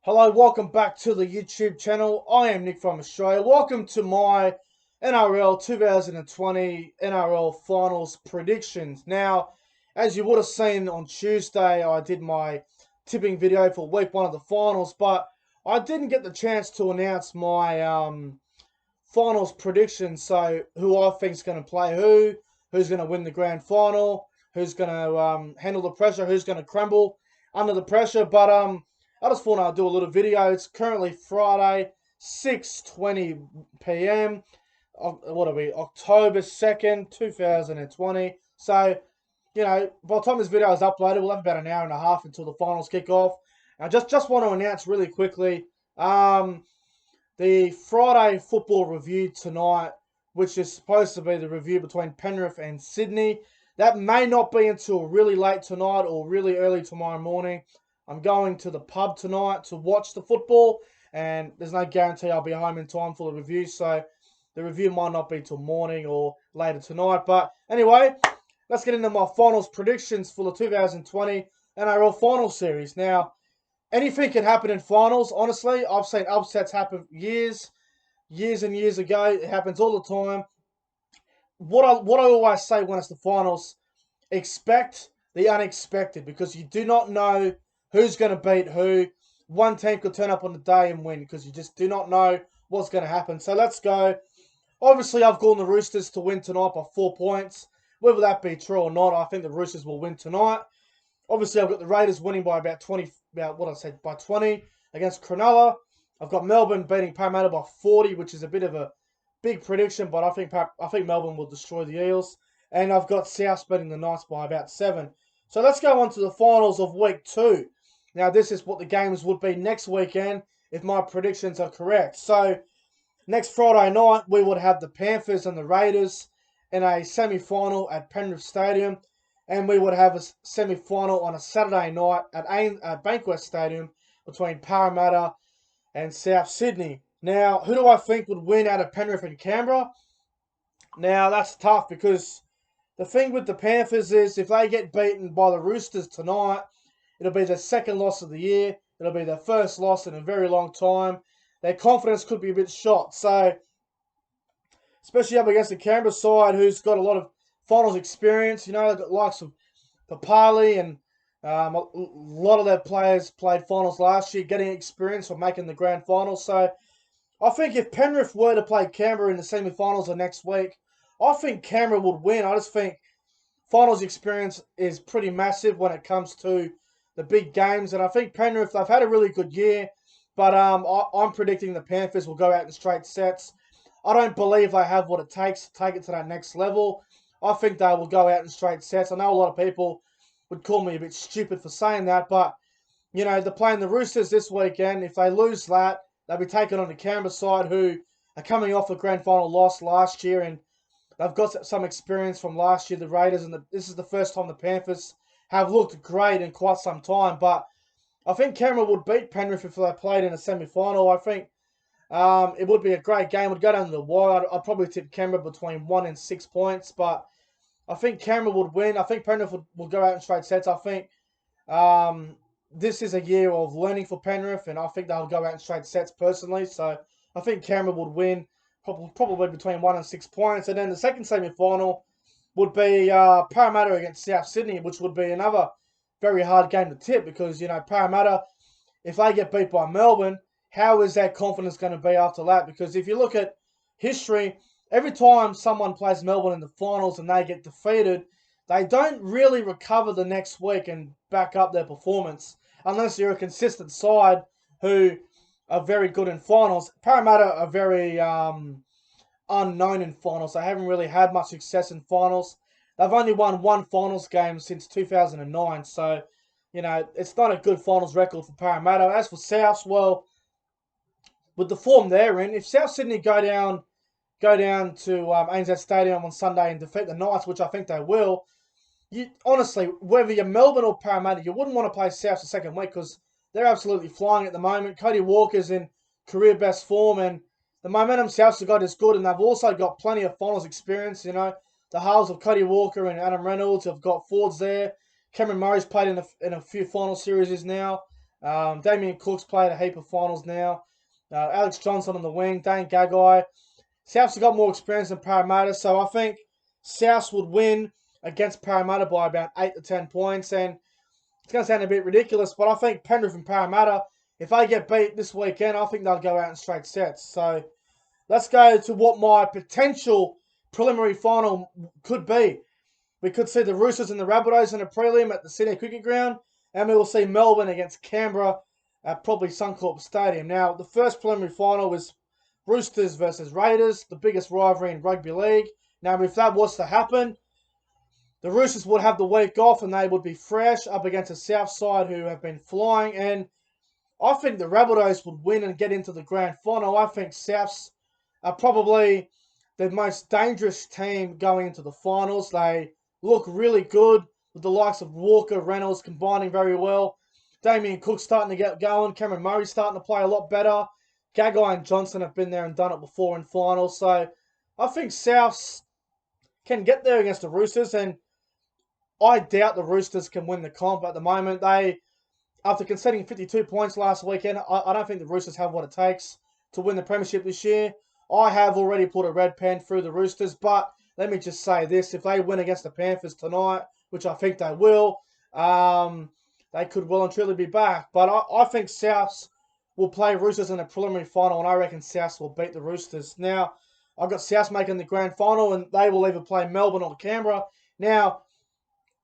Hello, welcome back to the YouTube channel. I am Nick from Australia. Welcome to my NRL 2020 NRL Finals predictions. Now, as you would have seen on Tuesday, I did my tipping video for week 1 of the finals, but I didn't get the chance to announce my finals predictions. So, who I think is going to play who's going to win the grand final, who's going to handle the pressure, who's going to crumble under the pressure. But I just thought I'd do a little video. It's currently Friday, 6:20 p.m. What are we? October 2nd, 2020. So, by the time this video is uploaded, we'll have about an hour and a half until the finals kick off. I just want to announce really quickly the Friday football review tonight, which is supposed to be the review between Penrith and Sydney. That may not be until really late tonight or really early tomorrow morning. I'm going to the pub tonight to watch the football, and there's no guarantee I'll be home in time for the review, so the review might not be till morning or later tonight. But anyway, let's get into my finals predictions for the 2020 NRL Final Series. Now, anything can happen in finals. Honestly, I've seen upsets happen years and years ago. It happens all the time. What I always say when it's the finals, expect the unexpected, because you do not know who's going to beat who. One team could turn up on the day and win because you just do not know what's going to happen. So let's go. Obviously, I've gone the Roosters to win tonight by 4 points. Whether that be true or not, I think the Roosters will win tonight. Obviously, I've got the Raiders winning by by 20 against Cronulla. I've got Melbourne beating Parramatta by 40, which is a bit of a big prediction, but I think Melbourne will destroy the Eels. And I've got South beating the Knights by about 7. So let's go on to the finals of week 2. Now, this is what the games would be next weekend if my predictions are correct. So, next Friday night, we would have the Panthers and the Raiders in a semi-final at Penrith Stadium. And we would have a semi-final on a Saturday night at Bankwest Stadium between Parramatta and South Sydney. Now, who do I think would win out of Penrith and Canberra? Now, that's tough, because the thing with the Panthers is if they get beaten by the Roosters tonight, it'll be their second loss of the year. It'll be their first loss in a very long time. Their confidence could be a bit shot. So, especially up against the Canberra side, who's got a lot of finals experience. They've got likes of Papali, and a lot of their players played finals last year, getting experience for making the grand final. So, I think if Penrith were to play Canberra in the semi-finals of next week, I think Canberra would win. I just think finals experience is pretty massive when it comes to the big games. And I think Penrith, they've had a really good year, but I'm predicting the Panthers will go out in straight sets. I don't believe they have what it takes to take it to that next level. I think they will go out in straight sets. I know a lot of people would call me a bit stupid for saying that, but, they're playing the Roosters this weekend. If they lose that, they'll be taking on the Canberra side, who are coming off a grand final loss last year, and they've got some experience from last year, the Raiders, and this is the first time the Panthers have looked great in quite some time. But I think Canberra would beat Penrith if they played in a semi-final. I think it would be a great game. It would go down to the wire. I'd probably tip Canberra between 1 and 6 points, but I think Canberra would win. I think Penrith will go out in straight sets. I think this is a year of learning for Penrith, and I think they'll go out in straight sets personally. So I think Canberra would win, probably between 1 and 6 points. And then the second semi-final would be Parramatta against South Sydney, which would be another very hard game to tip, because, Parramatta, if they get beat by Melbourne, how is that confidence going to be after that? Because if you look at history, every time someone plays Melbourne in the finals and they get defeated, they don't really recover the next week and back up their performance unless you're a consistent side who are very good in finals. Parramatta are very unknown in finals. They haven't really had much success in finals. They've only won one finals game since 2009. So, it's not a good finals record for Parramatta. As for South, well, with the form they're in, if South Sydney go down to ANZ Stadium on Sunday and defeat the Knights, which I think they will, honestly, whether you're Melbourne or Parramatta, you wouldn't want to play South the second week, because they're absolutely flying at the moment. Cody Walker's in career best form, and the momentum South's got is good, and they've also got plenty of finals experience. The halves of Cody Walker and Adam Reynolds have got forwards there. Cameron Murray's played in a few final series now. Damien Cook's played a heap of finals now. Alex Johnson on the wing, Dane Gagai. Souths have got more experience than Parramatta, so I think Souths would win against Parramatta by about 8 to 10 points. And it's going to sound a bit ridiculous, but I think Penrith and Parramatta, if they get beat this weekend, I think they'll go out in straight sets. So let's go to what my potential preliminary final could be. We could see the Roosters and the Rabbitohs in a prelim at the Sydney Cricket Ground, and we will see Melbourne against Canberra at probably Suncorp Stadium. Now, the first preliminary final was Roosters versus Raiders, the biggest rivalry in rugby league. Now, if that was to happen, the Roosters would have the week off and they would be fresh up against the South Side who have been flying. And I think the Rabbitohs would win and get into the grand final. I think Souths are probably the most dangerous team going into the finals. They look really good with the likes of Walker, Reynolds combining very well. Damien Cook starting to get going. Cameron Murray starting to play a lot better. Gagai and Johnson have been there and done it before in finals. So I think Souths can get there against the Roosters. And I doubt the Roosters can win the comp at the moment. After conceding 52 points last weekend, I don't think the Roosters have what it takes to win the premiership this year. I have already put a red pen through the Roosters, but let me just say this. If they win against the Panthers tonight, which I think they will, they could well and truly be back. But I think Souths will play Roosters in the preliminary final, and I reckon Souths will beat the Roosters. Now, I've got Souths making the grand final, and they will either play Melbourne or Canberra. Now,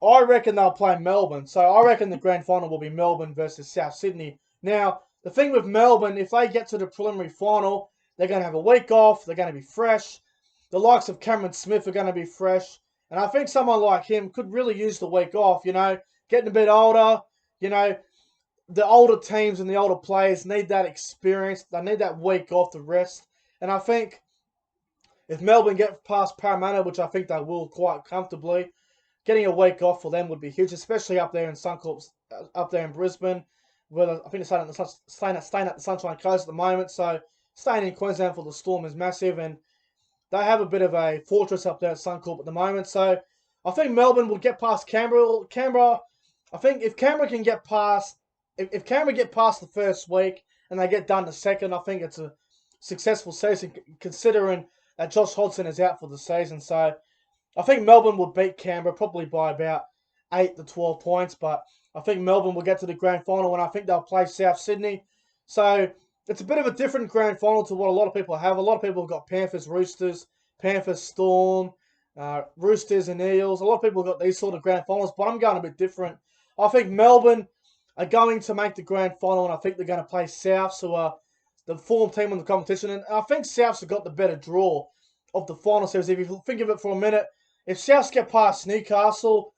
I reckon they'll play Melbourne. So I reckon the grand final will be Melbourne versus South Sydney. Now, the thing with Melbourne, if they get to the preliminary final, they're going to have a week off. They're going to be fresh. The likes of Cameron Smith are going to be fresh. And I think someone like him could really use the week off, getting a bit older. The older teams and the older players need that experience. They need that week off to rest. And I think if Melbourne get past Parramatta, which I think they will quite comfortably, getting a week off for them would be huge, especially up there in Suncorp, up there in Brisbane. Where I think they're staying at the Sunshine Coast at the moment. So staying in Queensland for the Storm is massive, and they have a bit of a fortress up there at Suncorp at the moment. So I think Melbourne will get past Canberra. I think if Canberra can get past, if Canberra get past the first week and they get done the second, I think it's a successful season considering that Josh Hodgson is out for the season. So I think Melbourne will beat Canberra probably by about 8 to 12 points, but I think Melbourne will get to the grand final, and I think they'll play South Sydney. So it's a bit of a different grand final to what a lot of people have. A lot of people have got Panthers, Roosters, Panthers, Storm, Roosters and Eels. A lot of people have got these sort of grand finals, but I'm going a bit different. I think Melbourne are going to make the grand final, and I think they're going to play Souths, who are the form team in the competition. And I think Souths have got the better draw of the final series. If you think of it for a minute, if Souths get past Newcastle,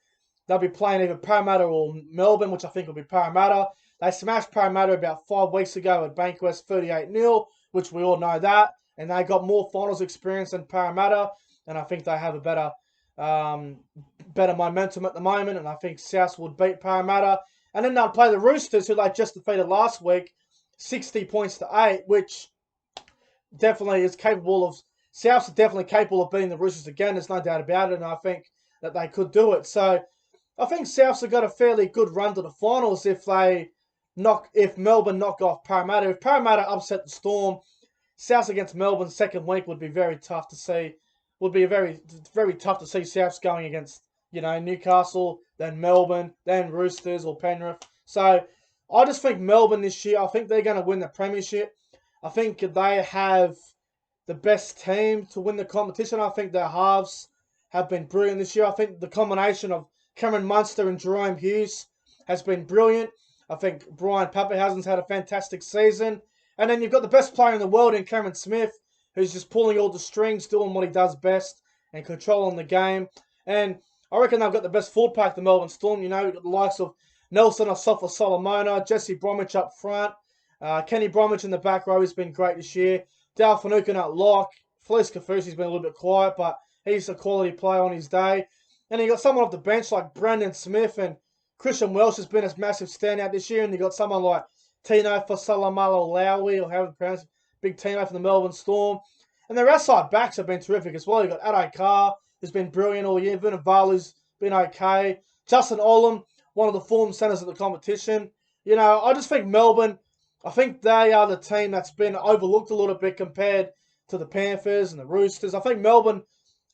they'll be playing either Parramatta or Melbourne, which I think will be Parramatta. They smashed Parramatta about 5 weeks ago at Bankwest 38-0, which we all know that. And they got more finals experience than Parramatta. And I think they have a better momentum at the moment. And I think Souths would beat Parramatta. And then they'll play the Roosters, who they just defeated last week, 60 points to 8, which definitely is capable of... Souths are definitely capable of beating the Roosters again. There's no doubt about it. And I think that they could do it. So I think Souths have got a fairly good run to the finals if Melbourne knock off Parramatta. If Parramatta upset the Storm, Souths against Melbourne second week would be very tough to see. Would be very tough to see Souths going against, Newcastle, then Melbourne, then Roosters or Penrith. So I just think Melbourne this year, I think they're going to win the premiership. I think they have the best team to win the competition. I think their halves have been brilliant this year. I think the combination of Cameron Munster and Jerome Hughes has been brilliant. I think Brian Papenhuyzen's had a fantastic season. And then you've got the best player in the world in Cameron Smith, who's just pulling all the strings, doing what he does best, and controlling the game. And I reckon they've got the best forward pack, the Melbourne Storm. You've got the likes of Nelson Asafa Solomona, Jesse Bromwich up front, Kenny Bromwich in the back row has been great this year. Dale Finucane at lock. Felice Kafusi's been a little bit quiet, but he's a quality player on his day. And you got someone off the bench like Brendan Smith, and Christian Welsh has been a massive standout this year. And you got someone like Tino Fasalamalo Lowry, or however you pronounce it, big Tino from the Melbourne Storm. And their outside backs have been terrific as well. You've got Addo Carr, who's been brilliant all year. Vunivalu's been okay. Justin Olam, one of the form centres of the competition. You know, I just think Melbourne, I think they are the team that's been overlooked a little bit compared to the Panthers and the Roosters. I think Melbourne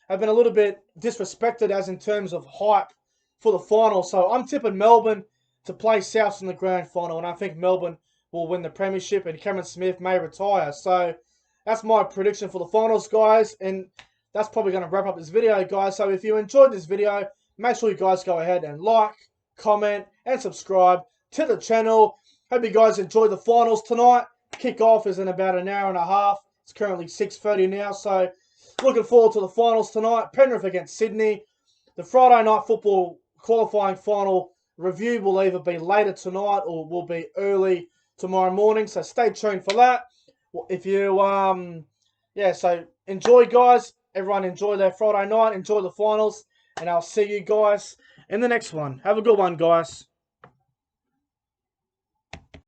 have been a little bit disrespected as in terms of hype for the final. So I'm tipping Melbourne to play South in the grand final, and I think Melbourne will win the premiership and Cameron Smith may retire. So that's my prediction for the finals, guys, and that's probably going to wrap up this video, guys. So if you enjoyed this video, make sure you guys go ahead and like, comment, and subscribe to the channel. Hope you guys enjoy the finals tonight. Kick-off is in about an hour and a half. It's currently 6:30 now, so looking forward to the finals tonight. Penrith against Sydney. The Friday night football qualifying final review will either be later tonight or will be early tomorrow morning. So stay tuned for that. If you, so enjoy, guys. Everyone enjoy their Friday night. Enjoy the finals. And I'll see you guys in the next one. Have a good one, guys.